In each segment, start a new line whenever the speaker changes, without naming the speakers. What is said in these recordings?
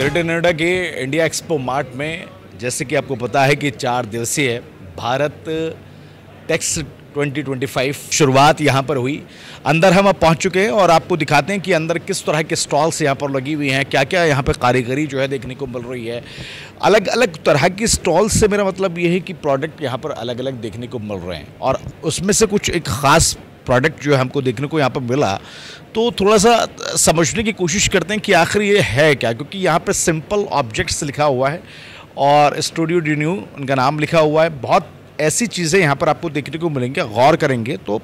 Greater Noida के India expo mart में जैसे कि आपको पता है कि 4 दिवसीय भारत टेक्स 2025 शुरुआत यहाँ पर हुई। अंदर हम अब पहुँच चुके हैं और आपको दिखाते हैं कि अंदर किस तरह के स्टॉल्स यहाँ पर लगी हुई हैं, क्या क्या यहाँ पर कारीगरी जो है देखने को मिल रही है। अलग अलग तरह की स्टॉल्स से मेरा मतलब ये है कि प्रोडक्ट यहाँ पर अलग अलग देखने को मिल रहे हैं और उसमें से कुछ एक ख़ास प्रोडक्ट जो हमको देखने को यहाँ पर मिला, तो थोड़ा सा समझने की कोशिश करते हैं कि आखिर ये है क्या, क्योंकि यहाँ पर सिंपल ऑब्जेक्ट्स लिखा हुआ है और स्टूडियो डी न्यू उनका नाम लिखा हुआ है। बहुत ऐसी चीज़ें यहाँ पर आपको देखने को मिलेंगी, गौर करेंगे तो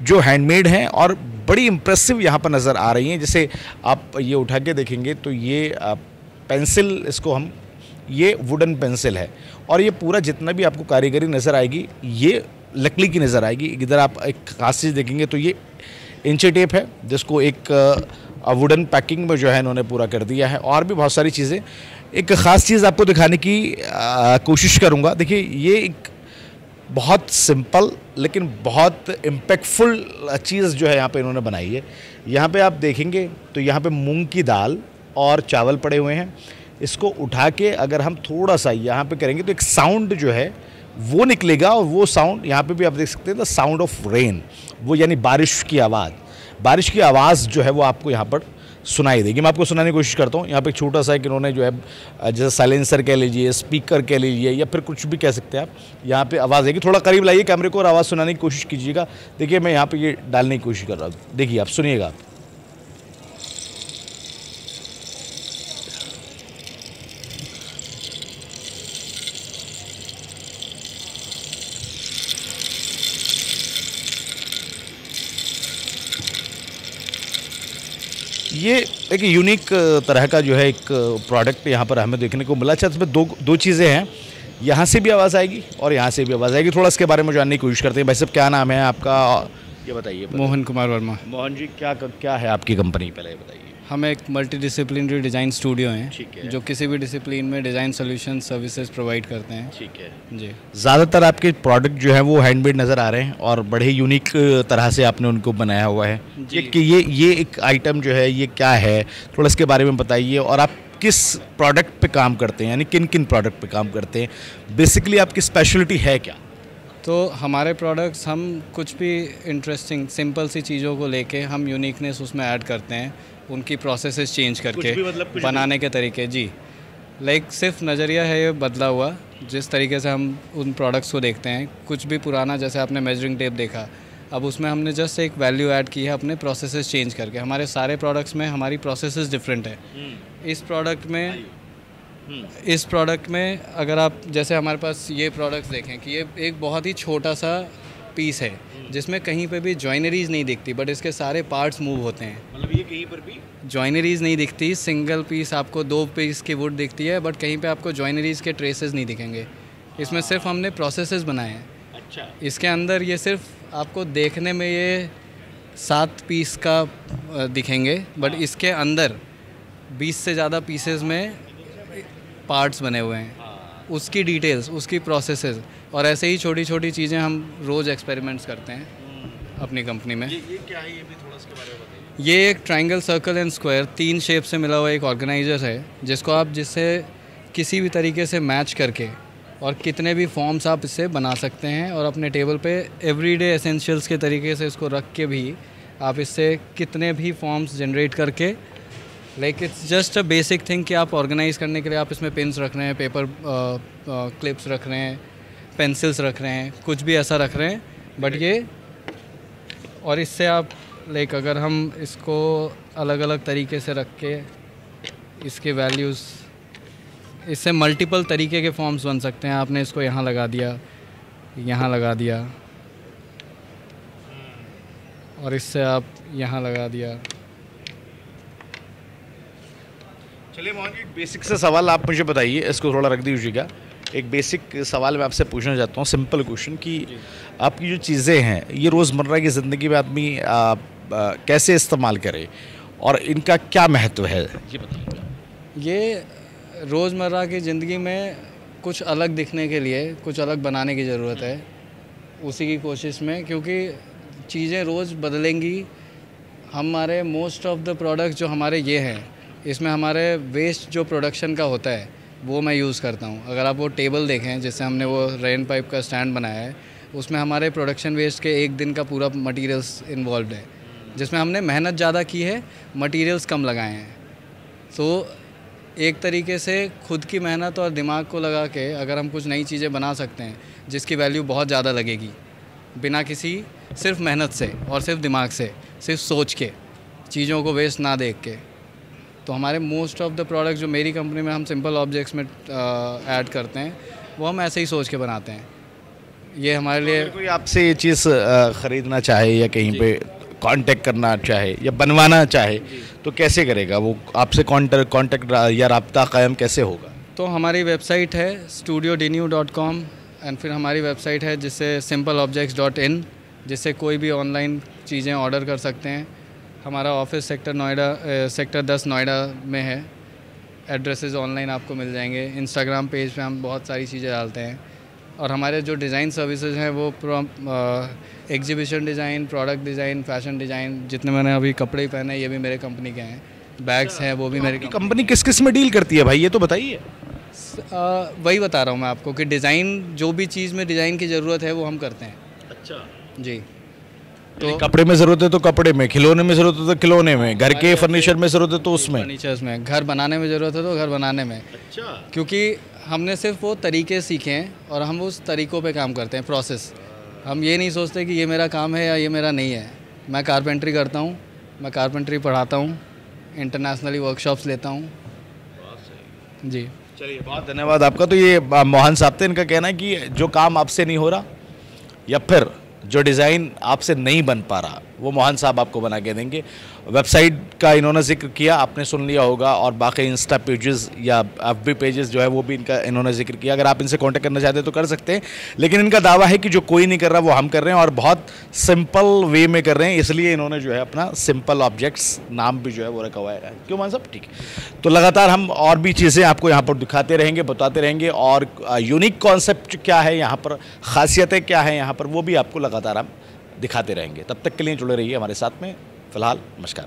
जो हैंडमेड हैं और बड़ी इम्प्रेसिव यहाँ पर नज़र आ रही हैं। जैसे आप ये उठा के देखेंगे तो ये पेंसिल, इसको हम, ये वुडन पेंसिल है और ये पूरा जितना भी आपको कारीगरी नज़र आएगी ये लकड़ी की नज़र आएगी। इधर आप एक खास चीज़ देखेंगे तो ये इंची टेप है जिसको एक वुडन पैकिंग में जो है इन्होंने पूरा कर दिया है और भी बहुत सारी चीज़ें। एक ख़ास चीज़ आपको दिखाने की कोशिश करूँगा। देखिए ये एक बहुत सिंपल लेकिन बहुत इम्पैक्टफुल चीज़ जो है यहाँ पे इन्होंने बनाई है। यहाँ पे आप देखेंगे तो यहाँ पे मूंग की दाल और चावल पड़े हुए हैं। इसको उठा के अगर हम थोड़ा सा यहाँ पे करेंगे तो एक साउंड जो है वो निकलेगा और वो साउंड यहाँ पे भी आप देख सकते हैं, द साउंड ऑफ रेन, वो यानी बारिश की आवाज़। बारिश की आवाज़ जो है वो आपको यहाँ पर सुनाई देगी। मैं आपको सुनाने की कोशिश करता हूँ। यहाँ पे एक छोटा सा एक इन्होंने जो है जैसे साइलेंसर कह लीजिए, स्पीकर कह लीजिए या फिर कुछ भी कह सकते हैं आप, यहाँ पे आवाज़ आएगी। थोड़ा करीब लाइए कैमरे को और आवाज़ सुनाने की कोशिश कीजिएगा। देखिए मैं यहाँ पे ये डालने की कोशिश कर रहा हूँ, देखिए आप सुनिएगा। ये एक यूनिक तरह का जो है एक प्रोडक्ट यहाँ पर हमें देखने को मिला। अच्छा, इसमें दो चीज़ें हैं, यहाँ से भी आवाज़ आएगी और यहाँ से भी आवाज़ आएगी। थोड़ा इसके बारे में जानने की कोशिश करते हैं। भाई साहब क्या नाम है आपका, ये बताइए।
मोहन कुमार वर्मा।
मोहन जी, क्या है आपकी कंपनी, पहले ये बताइए।
हम एक मल्टी डिसिप्लिनरी डिज़ाइन स्टूडियो हैं,
ठीक है,
जो किसी भी डिसिप्लिन में डिज़ाइन सोल्यूशन सर्विसेज प्रोवाइड करते हैं।
ठीक है
जी।
ज़्यादातर आपके प्रोडक्ट जो है वो हैंडमेड नज़र आ रहे हैं और बड़े यूनिक तरह से आपने उनको बनाया हुआ है कि ये एक आइटम जो है ये क्या है, थोड़ा इसके बारे में बताइए। और आप किस प्रोडक्ट पे काम करते हैं, यानी किन किन प्रोडक्ट पे काम करते हैं, बेसिकली आपकी स्पेशलिटी है क्या?
तो हमारे प्रोडक्ट्स, हम कुछ भी इंटरेस्टिंग सिंपल सी चीज़ों को लेके हम यूनिकनेस उसमें ऐड करते हैं, उनकी प्रोसेसेस चेंज करके कुछ बनाने के तरीके। जी, लाइक सिर्फ नज़रिया है ये बदला हुआ, जिस तरीके से हम उन प्रोडक्ट्स को देखते हैं। कुछ भी पुराना, जैसे आपने मेजरिंग टेप देखा, अब उसमें हमने जस्ट एक वैल्यू ऐड की है अपने प्रोसेसेस चेंज करके। हमारे सारे प्रोडक्ट्स में हमारी प्रोसेसेस डिफरेंट है। इस प्रोडक्ट में अगर आप, जैसे हमारे पास ये प्रोडक्ट्स देखें कि ये एक बहुत ही छोटा सा पीस है जिसमें कहीं पे भी जॉइनरीज नहीं दिखती, बट इसके सारे पार्ट्स मूव होते हैं।
मतलब ये कहीं पर भी
जॉइनरीज नहीं दिखती, सिंगल पीस आपको 2 पीस की वुड दिखती है, बट कहीं पे आपको जॉइनरीज के ट्रेसेस नहीं दिखेंगे। इसमें सिर्फ हमने प्रोसेसेस बनाए हैं।
अच्छा।
इसके अंदर ये सिर्फ आपको देखने में ये 7 पीस का दिखेंगे, बट इसके अंदर 20 से ज़्यादा पीसेस में पार्ट्स बने हुए हैं। उसकी डिटेल्स, उसकी प्रोसेसेस और ऐसे ही छोटी छोटी चीज़ें हम रोज़ एक्सपेरिमेंट्स करते हैं अपनी कंपनी में।
ये क्या है, ये भी थोड़ा इसके बारे में बताइए।
ये एक triangle, circle and square 3 shape से मिला हुआ एक ऑर्गेनाइज़र है, जिसको आप जिससे किसी भी तरीके से मैच करके और कितने भी फॉर्म्स आप इससे बना सकते हैं और अपने टेबल पे एवरीडे एसेंशियल्स के तरीके से इसको रख के भी आप इससे कितने भी फॉर्म्स जनरेट करके, like it's just a basic thing कि आप ऑर्गेनाइज़ करने के लिए आप इसमें पेन्स रख रहे हैं, पेपर क्लिप्स रख रहे हैं, पेंसिल्स रख रहे हैं, कुछ भी ऐसा रख रहे हैं, बट ये, और इससे आप लाइक अगर हम इसको अलग अलग तरीके से रख के इसके वैल्यूज़, इससे मल्टीपल तरीके के फॉर्म्स बन सकते हैं। आपने इसको यहाँ लगा दिया, यहाँ लगा दिया, और इससे आप यहाँ लगा दिया।
चलिए मोहन जी, बेसिक सा सवाल आप मुझे बताइए, इसको थोड़ा रख दीजिएगा। एक बेसिक सवाल मैं आपसे पूछना चाहता हूँ, सिंपल क्वेश्चन, कि आपकी जो चीज़ें हैं ये रोज़मर्रा की ज़िंदगी में आदमी कैसे इस्तेमाल करे और इनका क्या महत्व है, ये बताइए।
ये रोज़मर्रा की ज़िंदगी में कुछ अलग दिखने के लिए कुछ अलग बनाने की ज़रूरत है, उसी की कोशिश में, क्योंकि चीज़ें रोज़ बदलेंगी। हमारे मोस्ट ऑफ द प्रोडक्ट्स जो हमारे ये हैं, इसमें हमारे वेस्ट जो प्रोडक्शन का होता है वो मैं यूज़ करता हूँ। अगर आप वो टेबल देखें जिससे हमने वो रेन पाइप का स्टैंड बनाया है, उसमें हमारे प्रोडक्शन वेस्ट के एक दिन का पूरा मटेरियल्स इन्वॉल्व है, जिसमें हमने मेहनत ज़्यादा की है, मटेरियल्स कम लगाए हैं। तो एक तरीके से खुद की मेहनत और दिमाग को लगा के अगर हम कुछ नई चीज़ें बना सकते हैं जिसकी वैल्यू बहुत ज़्यादा लगेगी, बिना किसी सिर्फ मेहनत से और सिर्फ दिमाग से, सिर्फ सोच के, चीज़ों को वेस्ट ना देख के, तो हमारे मोस्ट ऑफ द प्रोडक्ट जो मेरी कंपनी में हम सिंपल ऑब्जेक्ट्स में ऐड करते हैं वो हम ऐसे ही सोच के बनाते हैं। ये हमारे लिए
कोई आपसे ये चीज़ ख़रीदना चाहे या कहीं पे कांटेक्ट करना चाहे या बनवाना चाहे तो कैसे करेगा वो? आपसे कांटेक्ट या रब्ता कायम कैसे होगा?
तो हमारी वेबसाइट है studiodenew.com एंड फिर हमारी वेबसाइट है जिससे simpleobjects.in, जिससे कोई भी ऑनलाइन चीज़ें ऑर्डर कर सकते हैं। हमारा ऑफिस सेक्टर 10 नोएडा में है। एड्रेसेस ऑनलाइन आपको मिल जाएंगे। इंस्टाग्राम पेज पे हम बहुत सारी चीज़ें डालते हैं और हमारे जो डिज़ाइन सर्विसेज हैं वो exhibition design, product design, fashion design, जितने मैंने अभी कपड़े पहने ये भी मेरे कंपनी के हैं, बैग्स हैं वो भी मेरी
कंपनी किस किस में डील करती है भाई, ये तो बताइए।
वही बता रहा हूँ मैं आपको कि डिज़ाइन, जो भी चीज़ में डिज़ाइन की ज़रूरत है वो हम करते हैं।
अच्छा
जी।
तो कपड़े में ज़रूरत है तो कपड़े में, खिलौने में ज़रूरत है तो खिलौने में, घर के फर्नीचर में ज़रूरत है तो उसमें,
फर्नीचर्स में, घर बनाने में ज़रूरत है तो घर बनाने में।
अच्छा।
क्योंकि हमने सिर्फ वो तरीके सीखे हैं और हम उस तरीक़ों पे काम करते हैं, प्रोसेस। हम ये नहीं सोचते कि ये मेरा काम है या ये मेरा नहीं है। मैं कारपेंट्री करता हूँ, मैं कारपेंट्री पढ़ाता हूँ, इंटरनेशनली वर्कशॉप्स लेता हूँ। जी
चलिए, बहुत धन्यवाद आपका। तो ये मोहन साहब थे, इनका कहना है कि जो काम आपसे नहीं हो रहा या फिर जो डिज़ाइन आपसे नहीं बन पा रहा वो मोहन साहब आपको बना के देंगे। वेबसाइट का इन्होंने जिक्र किया, आपने सुन लिया होगा, और बाकी इंस्टा पेजेस या एफबी पेजेस जो है वो भी इनका इन्होंने जिक्र किया। अगर आप इनसे कांटेक्ट करना चाहते हैं तो कर सकते हैं, लेकिन इनका दावा है कि जो कोई नहीं कर रहा वो हम कर रहे हैं और बहुत सिंपल वे में कर रहे हैं, इसलिए इन्होंने जो है अपना सिंपल ऑब्जेक्ट्स नाम भी जो है वो रखा हुआ है। क्यों मोहन साहब? ठीक है। तो लगातार हम और भी चीज़ें आपको यहाँ पर दिखाते रहेंगे, बताते रहेंगे, और यूनिक कॉन्सेप्ट क्या है यहाँ पर, खासियतें क्या है यहाँ पर, वो भी आपको लगातार हम दिखाते रहेंगे। तब तक के लिए जुड़े रहिए हमारे साथ में। फिलहाल नमस्कार।